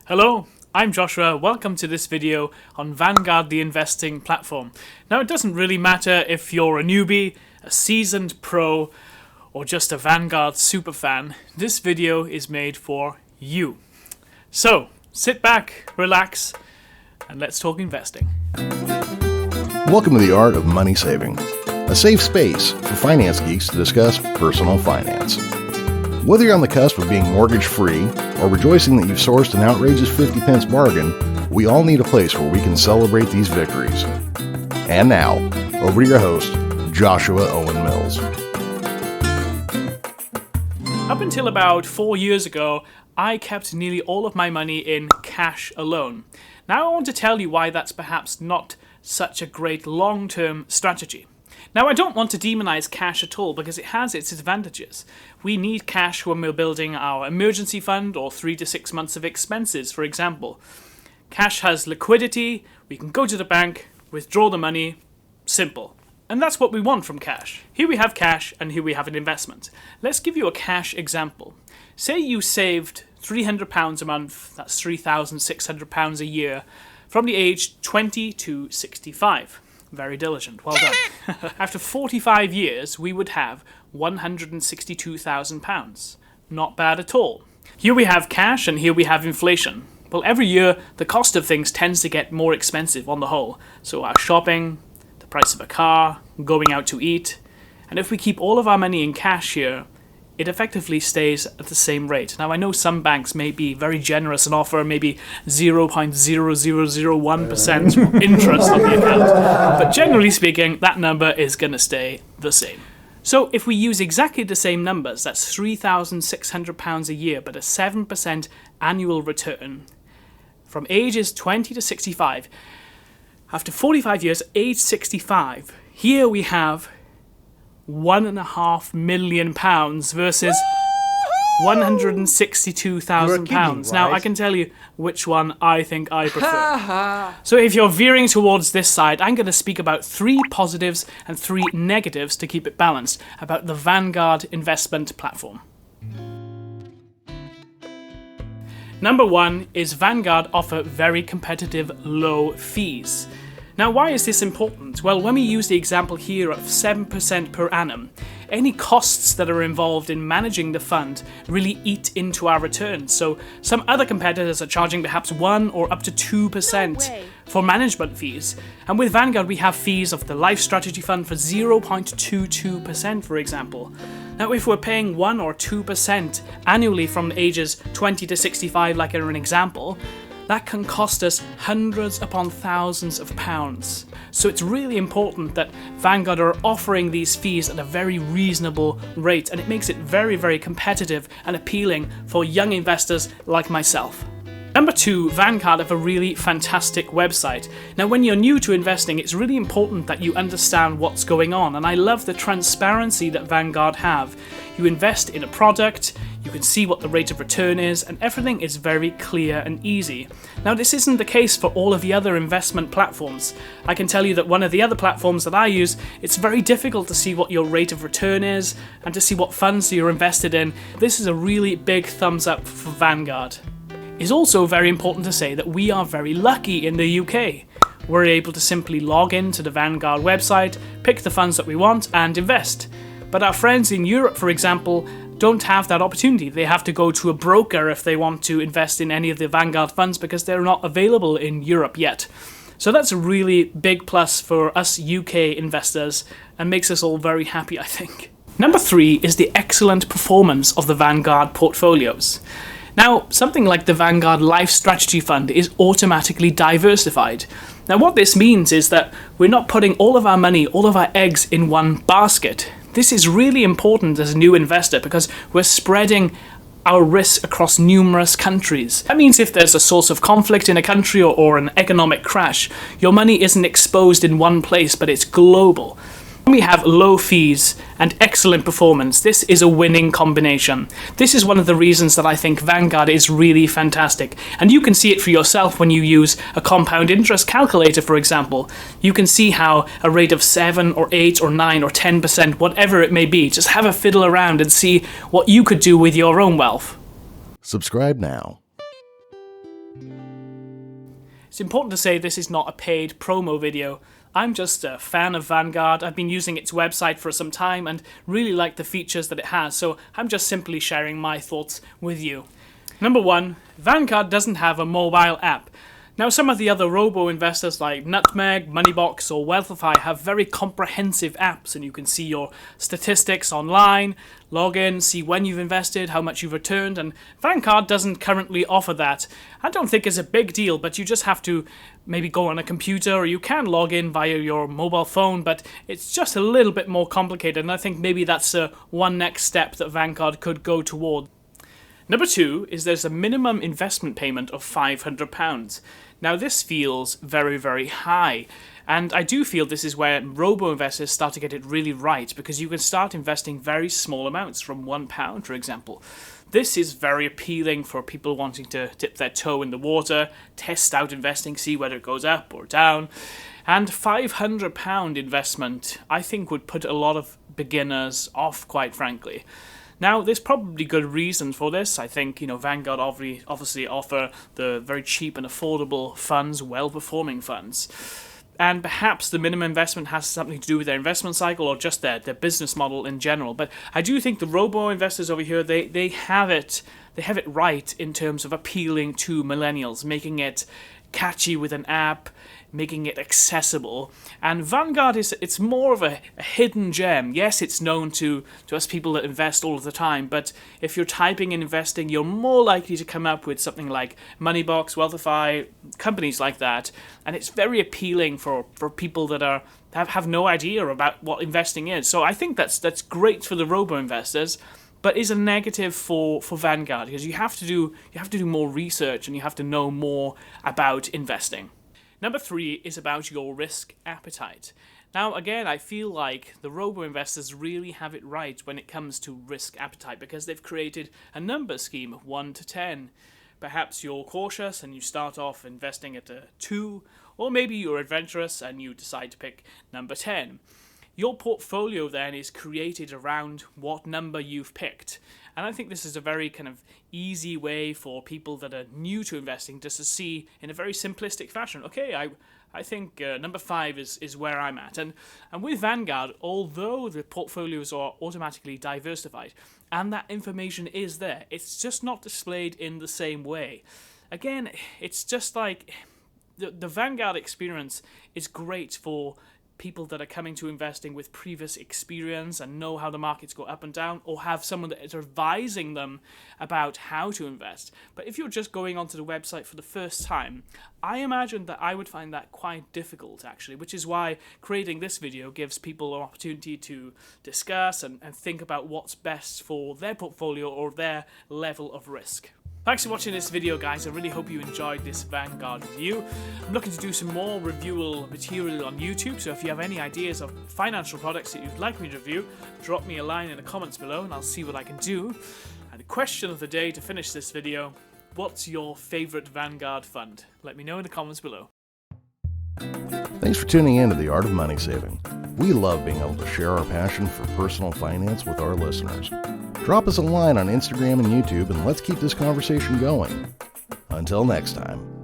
Hello, I'm Joshua. Welcome to this video on Vanguard, the investing platform. Now, it doesn't really matter if you're a newbie, a seasoned pro, or just a Vanguard superfan. This video is made for you. So, sit back, relax, and let's talk investing. Welcome to the Art of Money Saving, a safe space for finance geeks to discuss personal finance. Whether you're on the cusp of being mortgage-free or rejoicing that you've sourced an outrageous 50 pence bargain, we all need a place where we can celebrate these victories. And now, over to your host, Joshua Owen Mills. Up until about 4 years ago, I kept nearly all of my money in cash alone. Now I want to tell you why that's perhaps not such a great long-term strategy. Now, I don't want to demonize cash at all because it has its advantages. We need cash when we're building our emergency fund or 3 to 6 months of expenses, for example. Cash has liquidity, we can go to the bank, withdraw the money, simple. And that's what we want from cash. Here we have cash and here we have an investment. Let's give you a cash example. Say you saved £300 a month, that's £3,600 a year, from the age 20 to 65. Very diligent, well done. After 45 years, we would have £162,000. Not bad at all. Here we have cash and here we have inflation. Well, every year, the cost of things tends to get more expensive on the whole. So our shopping, the price of a car, going out to eat. And if we keep all of our money in cash here, it effectively stays at the same rate. Now, I know some banks may be very generous and offer maybe 0.0001% interest on the account, but generally speaking, that number is going to stay the same. So if we use exactly the same numbers, that's £3,600 a year, but a 7% annual return from ages 20 to 65. After 45 years, age 65, here we have £1.5 million versus £162,000. Now, I can tell you which one I think I prefer. So if you're veering towards this side, I'm going to speak about 3 positives and 3 negatives to keep it balanced about the Vanguard investment platform. Number 1 is Vanguard offer very competitive low fees. Now, why is this important? Well, when we use the example here of 7% per annum, any costs that are involved in managing the fund really eat into our returns. So some other competitors are charging perhaps 1 or up to 2% for management fees. And with Vanguard, we have fees of the Life Strategy Fund for 0.22%, for example. Now, if we're paying 1 or 2% annually from ages 20 to 65, like in an example, that can cost us hundreds upon thousands of pounds. So it's really important that Vanguard are offering these fees at a very reasonable rate, and it makes it very, very competitive and appealing for young investors like myself. Number 2, Vanguard have a really fantastic website. Now, when you're new to investing, it's really important that you understand what's going on, and I love the transparency that Vanguard have. You invest in a product, you can see what the rate of return is, and everything is very clear and easy. Now, this isn't the case for all of the other investment platforms. I can tell you that one of the other platforms that I use, it's very difficult to see what your rate of return is and to see what funds you're invested in. This is a really big thumbs up for Vanguard. It's also very important to say that we are very lucky in the UK. We're able to simply log into the Vanguard website, pick the funds that we want, and invest. But our friends in Europe, for example, don't have that opportunity. They have to go to a broker if they want to invest in any of the Vanguard funds because they're not available in Europe yet. So that's a really big plus for us UK investors and makes us all very happy, I think. Number 3 is the excellent performance of the Vanguard portfolios. Now, something like the Vanguard Life Strategy Fund is automatically diversified. Now, what this means is that we're not putting all of our money, all of our eggs in one basket. This is really important as a new investor because we're spreading our risk across numerous countries. That means if there's a source of conflict in a country or an economic crash, your money isn't exposed in one place, but it's global. When we have low fees and excellent performance, this is a winning combination. This is one of the reasons that I think Vanguard is really fantastic. And you can see it for yourself when you use a compound interest calculator, for example. You can see how a rate of 7 or 8 or 9 or 10%, whatever it may be, just have a fiddle around and see what you could do with your own wealth. Subscribe now. It's important to say this is not a paid promo video. I'm just a fan of Vanguard. I've been using its website for some time and really like the features that it has, so I'm just simply sharing my thoughts with you. Number 1, Vanguard doesn't have a mobile app. Now, some of the other Robo investors like Nutmeg, Moneybox, or Wealthify have very comprehensive apps, and you can see your statistics online, log in, see when you've invested, how much you've returned, and Vanguard doesn't currently offer that. I don't think it's a big deal, but you just have to maybe go on a computer, or you can log in via your mobile phone, but it's just a little bit more complicated, and I think maybe that's one next step that Vanguard could go toward. Number 2 is there's a minimum investment payment of £500. Now this feels very, very high, and I do feel this is where robo-investors start to get it really right, because you can start investing very small amounts from £1, for example. This is very appealing for people wanting to dip their toe in the water, test out investing, see whether it goes up or down. And £500 investment, I think, would put a lot of beginners off, quite frankly. Now, there's probably good reasons for this. I think, Vanguard obviously offer the very cheap and affordable funds, well-performing funds. And perhaps the minimum investment has something to do with their investment cycle or just their business model in general. But I do think the robo-investors over here, they have it right in terms of appealing to millennials, making it catchy with an app, making it accessible. And Vanguard it's more of a hidden gem. Yes, it's known to us people that invest all of the time, but if you're typing in investing, you're more likely to come up with something like Moneybox, Wealthify, companies like that, and it's very appealing for people that have no idea about what investing is. So I think that's great for the robo-investors, but is a negative for Vanguard, because you have to do more research and you have to know more about investing. Number 3 is about your risk appetite. Now, again, I feel like the robo-investors really have it right when it comes to risk appetite, because they've created a number scheme of 1 to 10. Perhaps you're cautious and you start off investing at a 2, or maybe you're adventurous and you decide to pick number 10. Your portfolio then is created around what number you've picked. And I think this is a very kind of easy way for people that are new to investing just to see in a very simplistic fashion, okay, I think number 5 is where I'm at. And with Vanguard, although the portfolios are automatically diversified and that information is there, it's just not displayed in the same way. Again, it's just like the Vanguard experience is great for people that are coming to investing with previous experience and know how the markets go up and down, or have someone that is advising them about how to invest. But if you're just going onto the website for the first time, I imagine that I would find that quite difficult, actually, which is why creating this video gives people an opportunity to discuss and think about what's best for their portfolio or their level of risk. Thanks for watching this video, guys. I really hope you enjoyed this Vanguard review. I'm looking to do some more reviewable material on YouTube, so if you have any ideas of financial products that you'd like me to review, drop me a line in the comments below and I'll see what I can do. And the question of the day to finish this video, what's your favorite Vanguard fund? Let me know in the comments below. Thanks for tuning in to The Art of Money Saving. We love being able to share our passion for personal finance with our listeners. Drop us a line on Instagram and YouTube, and let's keep this conversation going. Until next time.